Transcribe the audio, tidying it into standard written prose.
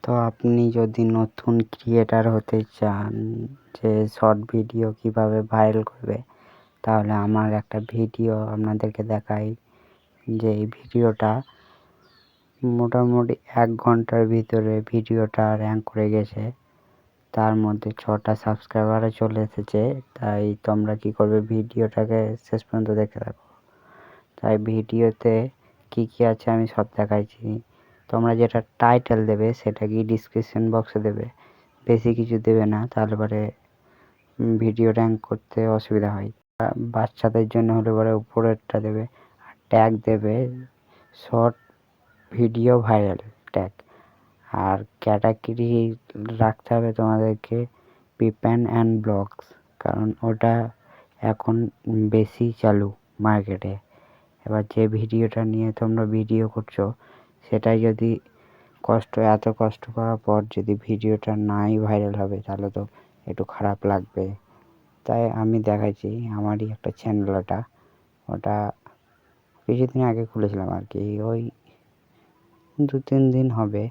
তো আপনি যদি নতুন ক্রিয়েটার হতে চান যে শর্ট ভিডিও কিভাবে ভাইরাল করবে, তাহলে আমার একটা ভিডিও আপনাদেরকে দেখাই। যে এই ভিডিওটা মোটামুটি 1 ঘন্টার ভিতরে ভিডিওটা র্যাঙ্ক করে গেছে, তার মধ্যে 6টা সাবস্ক্রাইবারও চলে এসেছে। তাই তোমরা কি করবে, ভিডিওটাকে শেষ পর্যন্ত দেখতে থাকো। তাই ভিডিওতে কি আছে আমি সব দেখাইছি। তোমরা যেটা টাইটেল দেবে সেটা কি ডিসক্রিপশন বক্সে দেবে, বেশি কিছু দেবে না, তাহলে পরে ভিডিও র্যাঙ্ক করতে অসুবিধা হয়। বাচ্চাদের জন্য হলে পরে উপরেরটা দেবে, আর ট্যাগ দেবে শর্ট ভিডিও ভাইরাল ট্যাগ। আর ক্যাটাগরি রাখতে হবে তোমাদেরকে পিপ্যান অ্যান্ড ব্লগস, কারণ ওটা এখন বেশি চালু মার্কেটে। এবার যে ভিডিওটা নিয়ে তোমরা ভিডিও করছো সেটাই যদি এত কষ্ট করার পর যদি ভিডিওটা নাই ভাইরাল হবে, তাহলে তো একটু খারাপ লাগবে। তাই আমি দেখাইছি আমারই একটা চ্যানেল, ওটা কিছুদিন আগে খুলেছিলাম আর কি, ওই 2-3 দিন হবে।